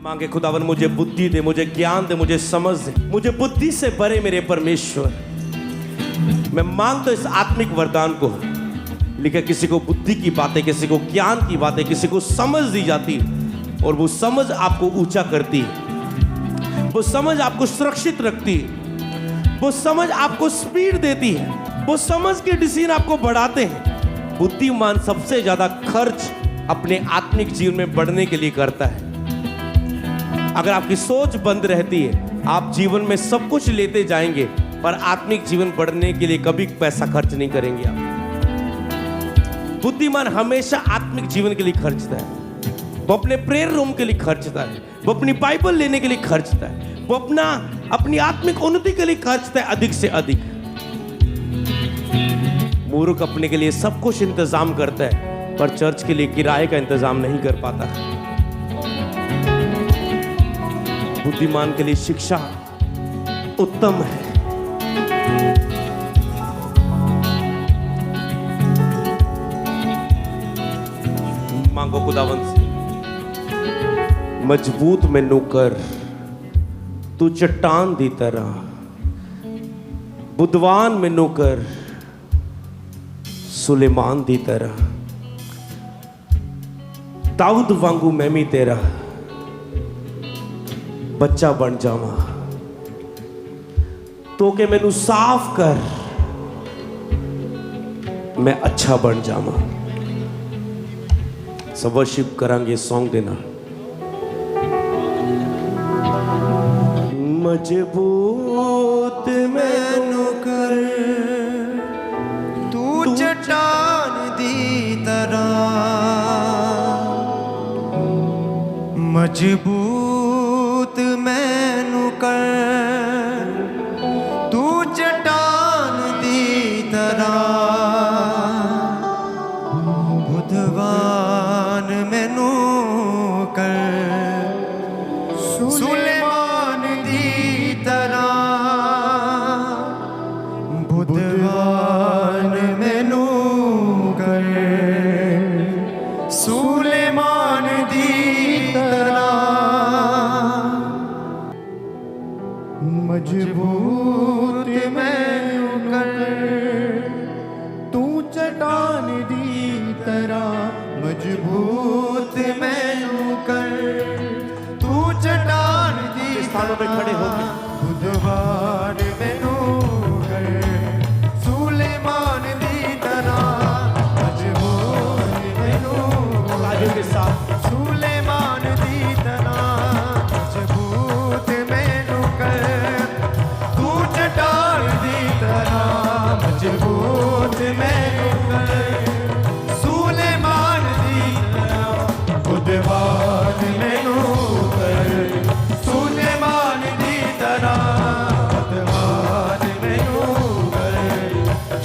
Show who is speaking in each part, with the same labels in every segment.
Speaker 1: मांगे खुदावन मुझे बुद्धि दे, मुझे ज्ञान दे, मुझे समझ दे, मुझे बुद्धि से भरे मेरे परमेश्वर। मैं मांगता इस आत्मिक वरदान को। लिखा किसी को बुद्धि की बातें, किसी को ज्ञान की बातें, किसी को समझ दी जाती और वो समझ आपको ऊंचा करती, वो समझ आपको सुरक्षित रखती, वो समझ आपको स्पीड देती है, वो समझ के डिसीजन आपको बढ़ाते हैं। बुद्धिमान सबसे ज्यादा खर्च अपने आत्मिक जीवन में बढ़ने के लिए करता है। अगर आपकी सोच बंद रहती है, आप जीवन में सब कुछ लेते जाएंगे पर आत्मिक जीवन बढ़ने के लिए कभी पैसा खर्च नहीं करेंगे आप। बुद्धिमान हमेशा आत्मिक जीवन के लिए खर्चता है। वो अपने प्रेयर रूम के लिए खर्चता है, वो अपनी बाइबल लेने के लिए खर्चता है, वो अपनी आत्मिक उन्नति के लिए खर्चता है अधिक से अधिक। मूर्ख अपने के लिए सब कुछ इंतजाम करता है पर चर्च के लिए किराए का इंतजाम नहीं कर पाता। बुद्धिमान के लिए शिक्षा उत्तम है। मांगो खुदावन से, मजबूत मैनू कर तू चट्टान दी तरह, बुद्धवान मैनू कर सुलेमान दी तरह, दाऊद वांगू मैं भी तेरा बच्चा बन जावा, तो के मैनू साफ कर मैं अच्छा बन जावा। सब वर्शिप करांगे सॉन्ग देना। मजबूत मैनू कर
Speaker 2: तू चट्टान दी तरह, मजबूत मैनू कर तू चट्टान दी तरह, बुद्धवान मैनू कर सुलेमान दी तरह, बुद्धवान मैनू कर सुलेमान दी तरह, मजबूत मैनू कर तू चट्टान दी तरह, मजबूत मैनू कर तू चट्टान दी
Speaker 1: स्थानों पे खड़े होके
Speaker 2: बुद्धवान मैनू कर सुलेमान दी तरह, मजबूत मैनू
Speaker 1: ताजों के साथ
Speaker 2: सुलेमान दी तरह, मजबूत मैनू कर तू चट्टान दी तरह, मजबूत मैनू कर सुलेमान दी तरह, बुद्धवान मैनू कर सुलेमान दी तरह, बुद्धवान मैनू कर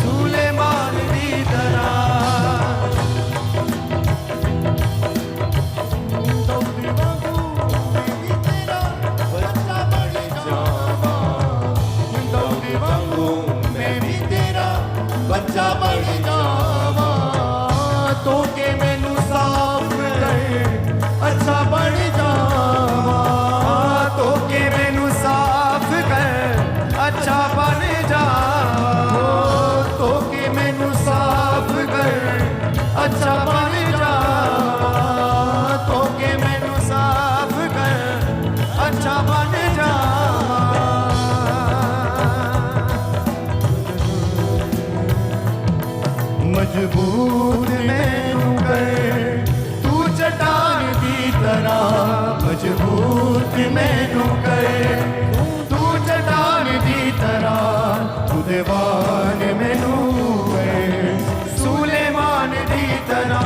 Speaker 2: सुलेमान दी तरह, बच्चा बन जावा, तो के मैनू साफ कर अच्छा बन जावा, तो के मैनू साफ कर अच्छा बन जावा, तो के मैनू साफ कर अच्छा बन जावा, तो के मैनू साफ कर अच्छा बन जावा। मजबूत मैनू कर तू चट्टान दी तरह, मजबूत मैनू कर तू चट्टान दी तरह, बुद्धवान मैनू कर सुलेमान दी तरह,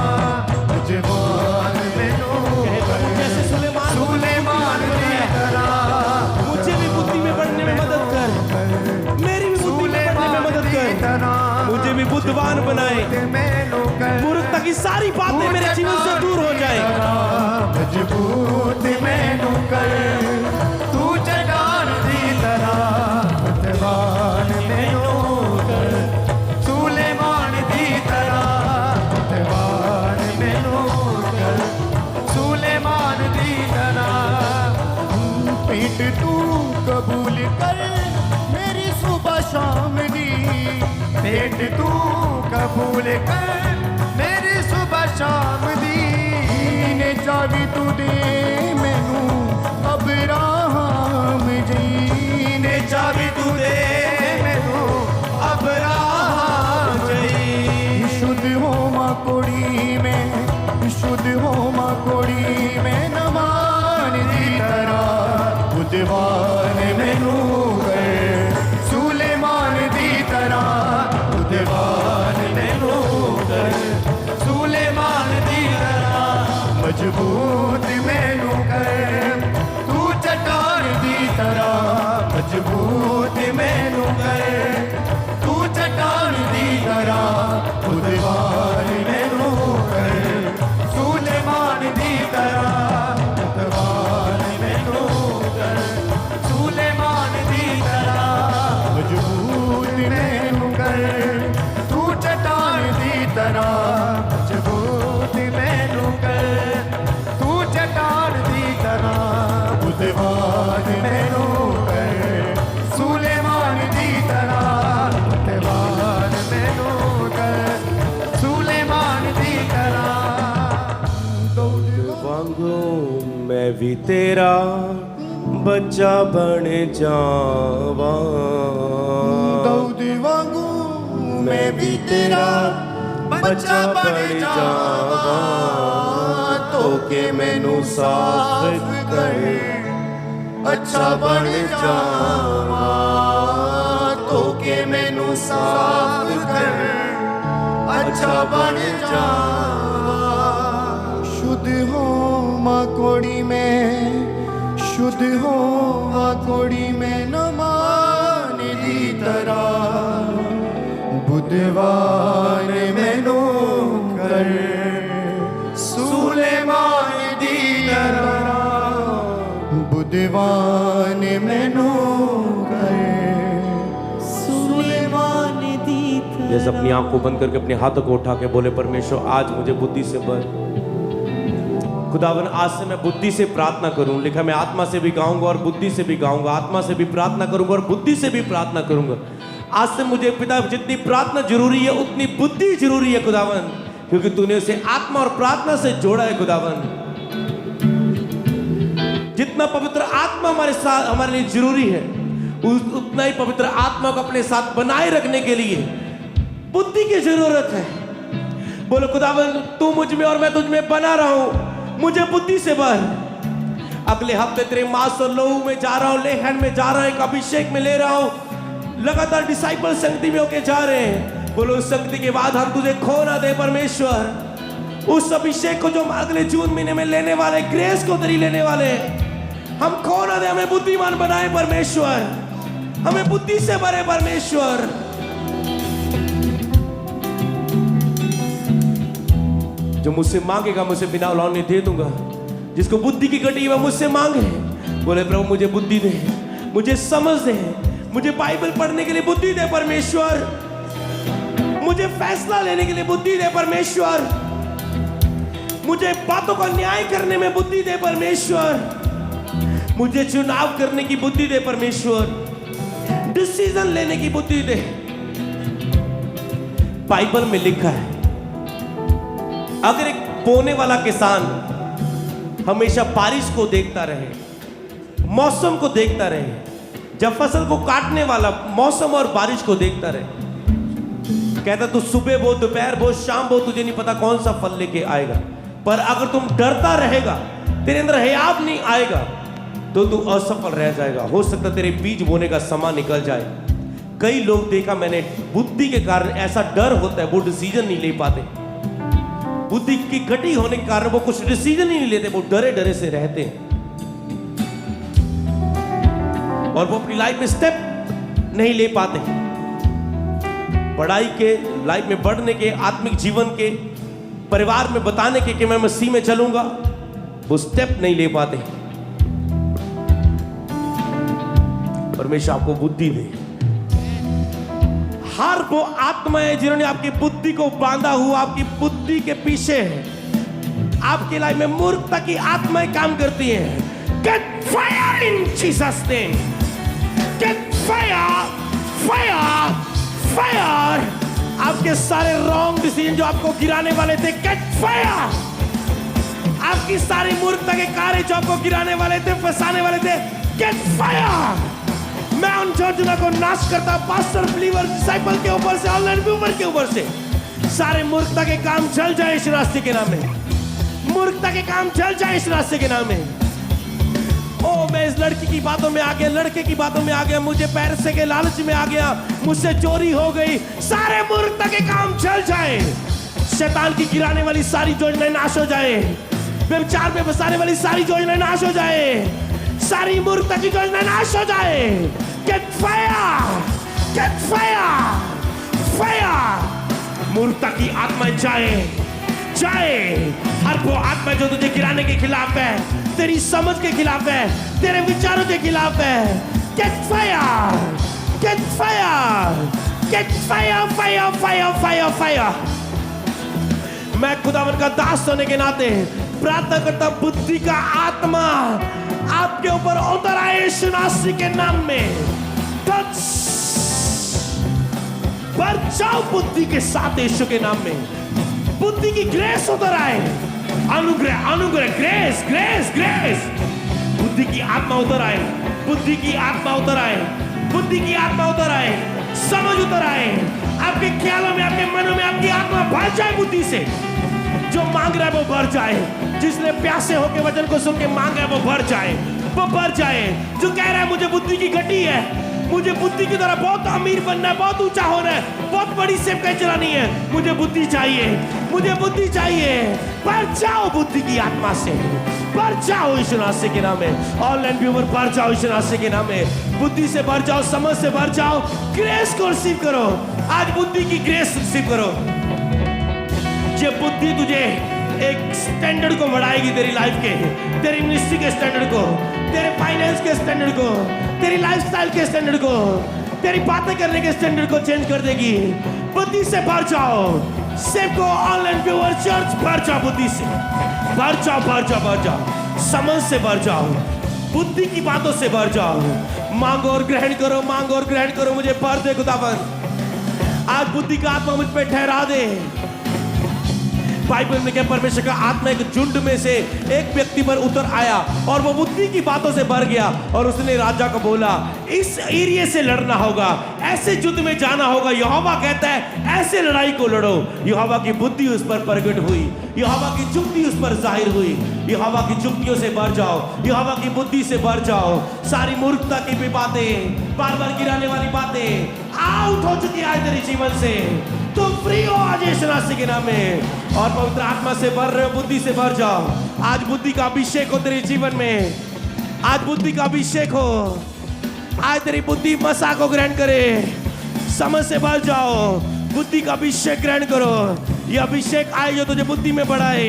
Speaker 2: मजबूत मैनू कर सुलेमान दी तरह,
Speaker 1: मुझे भी बुद्धि में बढ़ने में मदद कर, मेरी भी बुद्धि में बढ़ने में मदद कर, मुझे भी बुद्धवान बनाए, मूर्खता की सारी बातें मेरे जीवन से दूर हो जाए।
Speaker 2: मजबूत मैनू कर तू चट्टान दी तरह, बुद्धवान मैनू कर सुलेमान दी तरह, बुद्धवान मैनू कर सुलेमान दी तरह, भेंट तू कबूल कर मेरी सुबह शाम दी भेंट तू कबूल कर मेरी सुबह शाम दी ने चाबी तू दे मैनू अब्राहम जी ने चाबी तू दे मैनू अब्राहम जी शुद्ध हो मां कोड़ी में शुद्ध हो मां कोड़ी में नमान दी तरह बुद्धवान मैनू कर सुलेमान दी तरह बुद्धवान मैनू कर सुलेमान दी तरह मजबूत मैनू कर तू चट्टान दी तरह मजबूत मैनू कर तू चट्टान दी तरह बुद्धवान मैनू कर सुलेमान दी तरह बुद्धवान मैनू कर सुलेमान दी तरह मजबूत मैनू कर तू चट्टान दी तरह मजबूत मैनू कर तू चट्टान दी तरह बुद्धवान मैनू कर सुलेमान दी तरह बुद्धवान मैनू कर सुलेमान दी तरह
Speaker 1: वांगू मैं भी तेरा बच्चा बन जावा
Speaker 2: दाऊद वांगू मैं भी तेरा बच्चा बन जावा तो के मैनू साफ कर अच्छा बन जावा तो के मैनू साफ कर अच्छा बन जावा शुद्ध हो मां कोड़ी में शुद्ध हो मां कोड़ी में नमान दी तरह बुद्धवान मैनू कर सुलेमान दी तरह बुद्धवान मैनू कर सुलेमान दी तरह
Speaker 1: जैसे अपनी आंख को बंद करके अपने हाथों को उठा के बोले परमेश्वर आज मुझे बुद्धि से भर खुदावन आज से मैं बुद्धि से प्रार्थना करूं लिखा मैं आत्मा से भी गाऊंगा और बुद्धि से भी गाऊंगा आत्मा से भी प्रार्थना करूंगा और बुद्धि से भी प्रार्थना करूंगा आज से मुझे पिता जितनी प्रार्थना जरूरी है उतनी बुद्धि जरूरी है खुदावन क्योंकि तूने उसे आत्मा और प्रार्थना से जोड़ा है खुदावन जितना पवित्र आत्मा हमारे साथ हमारे लिए जरूरी है उतना ही पवित्र आत्मा को अपने साथ बनाए रखने के लिए बुद्धि की जरूरत है बोलो खुदावन तू मुझ में और मैं तुझ में बना रहा हूं मुझे बुद्धि से भर अगले हफ्ते तेरे मांस और लहू में जा रहा हूं लेहन में जा रहा हूं एक अभिषेक में ले रहा हूं लगातार डिसाइपल संगति में होके जा रहे हैं बोलो उस संगति के बाद हम तुझे खो ना दे परमेश्वर उस अभिषेक को जो हम अगले जून महीने में लेने वाले ग्रेस को तेरी लेने वाले हम खो ना दे हमें बुद्धिमान बनाए परमेश्वर हमें बुद्धि से भरे परमेश्वर जो मुझसे मांगेगा मुझे बिना औलाद नहीं दे दूंगा जिसको बुद्धि की घटी वह मुझसे मांगे बोले प्रभु मुझे बुद्धि दे मुझे समझ दे मुझे बाइबल पढ़ने के लिए बुद्धि दे परमेश्वर मुझे फैसला लेने के लिए बुद्धि दे परमेश्वर मुझे बातों का न्याय करने में बुद्धि दे परमेश्वर मुझे चुनाव करने की बुद्धि दे परमेश्वर डिसीजन लेने की बुद्धि दे बाइबल में लिखा है अगर एक बोने वाला किसान हमेशा बारिश को देखता रहे मौसम को देखता रहे जब फसल को काटने वाला मौसम और बारिश को देखता रहे कहता तू सुबह बो दोपहर बो शाम बो तुझे नहीं पता कौन सा फल लेके आएगा पर अगर तुम डरता रहेगा तेरे अंदर हयाव नहीं आएगा तो तू असफल रह जाएगा हो सकता तेरे बीज बोने का समय निकल जाए कई लोग देखा मैंने बुद्धि के कारण ऐसा डर होता है वो डिसीजन नहीं ले पाते बुद्धि की घटी होने के कारण वो कुछ डिसीजन ही नहीं लेते वो डरे डरे से रहते हैं और वो अपनी लाइफ में स्टेप नहीं ले पाते पढ़ाई के लाइफ में बढ़ने के आत्मिक जीवन के परिवार में बताने के कि मैं मसीह में चलूंगा वो स्टेप नहीं ले पाते परमेश्वर आपको बुद्धि दे हर वो आत्माएं जिन्होंने आपकी बुद्धि को बांधा हुआ आपकी बुद्धि के पीछे है आपकी लाइफ में मूर्खता की आत्माएं काम करती हैं get fire in Jesus' name. Get fire, fire, fire. आपके सारे रॉन्ग डिसीजन जो आपको गिराने वाले थे, get fire. आपकी सारी मूर्खता के कार्य जो आपको गिराने वाले थे, फंसाने वाले थे, get fire. मैं उन योजना को नाश करता, पास्टर, बिलीवर, डिसाइपल के ऊपर से, ऑनलाइन व्यूअर के ऊपर से सारे मूर्खता के काम चल जाए इस रास्ते के नाम में। मूर्खता के काम चल जाए इस रास्ते के नाम में। ओ मैं इस लड़की की बातों में आ गया, लड़के की बातों में आ गया, मुझे पैसे के लालच में आ गया, मुझसे चोरी हो गई, सारे मूर्खता के काम चल जाए। शैतान की गिराने वाली सारी योजनाएं नाश हो जाए, व्यभिचार में फंसाने वाली सारी योजनाएं नाश हो जाए, सारी मूर्खता की योजनाएं नाश हो जाए। Get fire, get fire, fire. मूर्खता की आत्मा जाए, जाए। हर वो आत्मा जो तुझे गिराने के खिलाफ है, तेरी समझ के खिलाफ है, तेरे विचारों के खिलाफ है, get fire, get fire, get fire, fire, fire, fire, fire. मैं खुदावन का दास होने के नाते प्रार्थना करता, बुद्धि का आत्मा आपके ऊपर उतर आए यीशु मसीह के नाम में। टच, भर जाओ बुद्धि के साथ यीशु के नाम में। बुद्धि की ग्रेस उतर आए, अनुग्रह, अनुग्रह, ग्रेस, ग्रेस, ग्रेस। बुद्धि की आत्मा उतर आए, बुद्धि की आत्मा उतर आए, बुद्धि की आत्मा उतर आए, समझ उतर आए। आपके ख्यालों में, आपके मनों में आपकी आत्मा भर जाए बुद्धि से। जो मांग रहा है वो भर जाए, जिसने प्यासे होकर वचन को सुन के मांग रहा है वो भर जाए, वो भर जाए। जो कह रहा है मुझे बुद्धि की घटी है, मुझे बुद्धि की तरह बहुत अमीर बनना है, बहुत ऊंचा होना है, बहुत बड़ी सेवकाई चलानी है, मुझे बुद्धि चाहिए, मुझे बुद्धि चाहिए। भर जाओ बुद्धि की आत्मा से, भर जाओ यीशु मसीह के नाम में। ऑनलाइन व्यूअर भर जाओ यीशु मसीह के नाम में। बुद्धि से भर जाओ, समझ से भर जाओ, ग्रेस को रिसीव करो। आज बुद्धि की ग्रेस रिसीव करो। ये बुद्धि तुझे एक स्टैंडर्ड को बढ़ाएगी, तेरी लाइफ के, तेरी मिनिस्ट्री के स्टैंडर्ड को, तेरे फाइनेंस के स्टैंडर्ड को, तेरी लाइफस्टाइल के स्टैंडर्ड को, तेरी बातें करने के स्टैंडर्ड को चेंज कर देगी। बुद्धि से भर जाओ। सेव को ऑनलाइन व्यूअर चर्च भर जाओ, बुद्धि से भर जाओ, भर जाओ, भर जाओ। समझ से भर जाओ, बुद्धि की बातों से भर जाओ। मांगो और ग्रहण करो, मांगो और ग्रहण करो। मुझे भर दे खुदावन, आज बुद्धि का आत्मा मुझ पे ठहरा दे। बाइबल में क्या परमेश्वर का आत्मा एक झुंड में से एक व्यक्ति पर उतर आया और वो बुद्धि की बातों से भर गया और उसने राजा को बोला, इस एरिया से लड़ना होगा, ऐसे युद्ध में जाना होगा। यहोवा कहता है ऐसे लड़ाई को लड़ो। यहोवा की बुद्धि उस पर प्रकट हुई, यहोवा की जुक्ति उस पर जाहिर हुई। यहोवा की जुक्तियों से भर जाओ, यहोवा की बुद्धि से भर जाओ। सारी मूर्खता की भी बातें, बार बार गिराने वाली बातें आउट हो चुकी है तेरे जीवन से। तुम फ्री हो आज यीशु मसीह के नाम में और पवित्र आत्मा से भर रहे हो। बुद्धि से भर जाओ। आज बुद्धि का अभिषेक हो तेरे जीवन में, आज बुद्धि का अभिषेक हो। आज तेरी बुद्धि मसा को ग्रहण करे, समझ से भर जाओ। बुद्धि का अभिषेक ग्रहण करो। ये अभिषेक आए जो तुझे बुद्धि में बढ़ाए,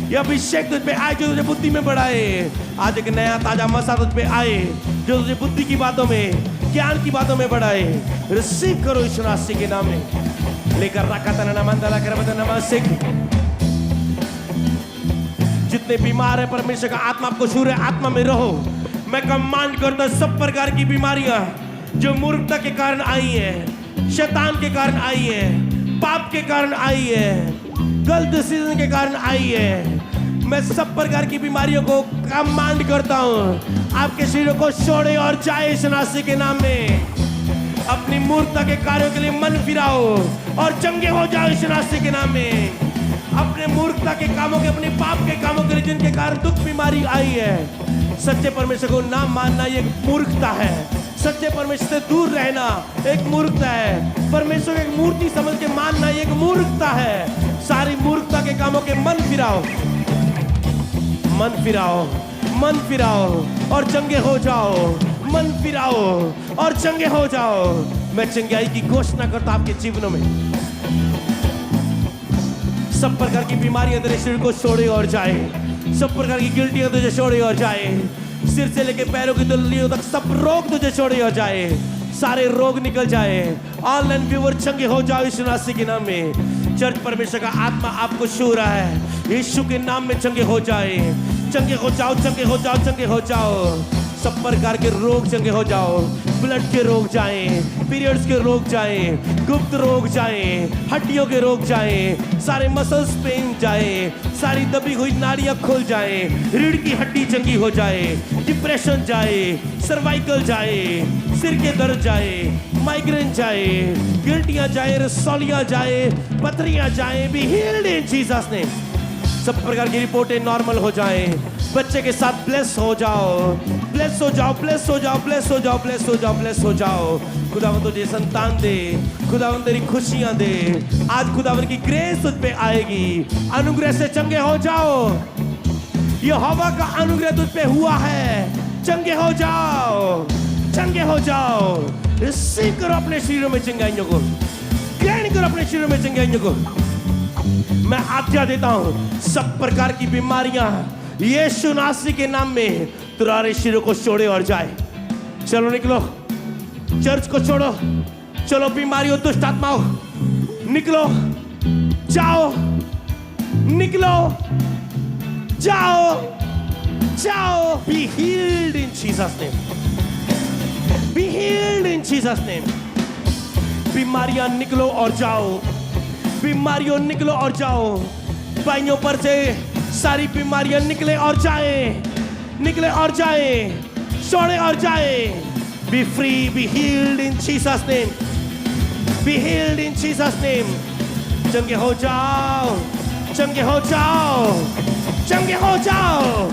Speaker 1: ये अभिषेक तुझ पे आए जो तुझे बुद्धि में बढ़ाए। आज एक नया ताजा मसा तुझ पे आए जो तुझे बुद्धि की बातों में, ज्ञान की बातों में बढ़ाए। रिसीव करो यीशु मसीह के नाम में। लेकर रखा तना मंदला कर नमस्ते। जितने बीमार है परमेश्वर का आत्मा आपको छू रहा है, आत्मा में रहो। मैं कमांड करता सब प्रकार की बीमारियां जो मूर्खता के कारण आई है, शैतान के कारण आई है, पाप के कारण आई है, गलत डिसीजन के कारण आई है, मैं सब प्रकार की बीमारियों को कमांड करता हूं आपके शरीरों को छोड़े और जाए यीशु मसीह के नाम में। अपनी मूर्खता के कार्यों के लिए मन फिराओ और चंगे हो जाओ यीशु मसीह के नाम में। अपने मूर्खता के कामों के, अपने पाप के कामों के लिए जिनके कारण दुख बीमारी आई है, सच्चे परमेश्वर को ना मानना ये मूर्खता है। सच्चे परमेश्वर से दूर रहना एक मूर्खता है। परमेश्वर को एक मूर्ति समझ के मानना ये एक मूर्खता है। सारी मूर्खता के कामों के मन फिराओ, मन फिराओ, मन फिराओ और चंगे हो जाओ। मन फिराओ और चंगे हो जाओ। मैं चंगाई की घोषणा करता आपके जीवनों में। सब प्रकार की बीमारियां तेरे शरीर को छोड़े और जाए। सब प्रकार की गिल्टियां तुझे छोड़े और जाए। सिर से लेके पैरों की तलियों तक सब रोग तुझे छोड़े और जाए। सारे रोग निकल जाए। ऑनलाइन व्यूअर चंगे हो जाओ यीशु मसीह के नाम में। चर्च परमेश्वर का आत्मा आपको छू रहा है, यीशु के नाम में चंगे हो जाए। चंगे हो जाओ, चंगे हो जाओ, चंगे हो जाओ। सब प्रकार के रोग चंगे हो जाओ। ब्लड के रोग जाएं, पीरियड्स के रोग जाएं, गुप्त रोग जाएं, हड्डियों के रोग जाएं, सारे मसल्स पेन जाएं, सारी दबी हुई नाड़ियां खुल जाएं, रीढ़ की हड्डी चंगी हो जाए, डिप्रेशन जाए, सर्वाइकल जाए, सिर के दर्द जाए, माइग्रेन जाए, गिल्टियां जाए, रसौलियां जाए, पथरियां जाए, B healed in Jesus name. सब प्रकार की रिपोर्टें नॉर्मल हो जाएं। बच्चे के साथ ब्लेस हो जाओ, ब्लेस हो जाओ, ब्लेस हो जाओ, ब्लेस हो जाओ, ब्लेस हो जाओ, ब्लेस हो जाओ। खुदावन तुझे संतान दे, खुदावन तेरी खुशियां दे। आज खुदावन की ग्रेस तुझ पे आएगी, अनुग्रह से चंगे हो जाओ। यहोवा का अनुग्रह तुझ पे हुआ है, चंगे हो जाओ, चंगे हो जाओ। रिसीव करो अपने शरीरों में चंगाइयों को, ग्रहण करो अपने शरीरों में चंगाइयों को। मैं आज्ञा देता हूं सब प्रकार की बीमारियां यीशु नासरी के नाम में तुम्हारे शरीर को छोड़े और जाए। चलो निकलो, चर्च को छोड़ो, चलो बीमारियों दुष्ट आत्माओं निकलो, जाओ, निकलो, जाओ, जाओ। B healed in Jesus name, be healed in Jesus name. बीमारियां निकलो और जाओ, बीमारियों निकलो और जाओ। भाइयों पर से सारी बीमारियां निकले और जाए, निकले और जाए, छोड़े और जाए। Be free, be healed in Jesus name, be healed in Jesus name. चंगे हो जाओ, चंगे हो जाओ, चंगे हो जाओ।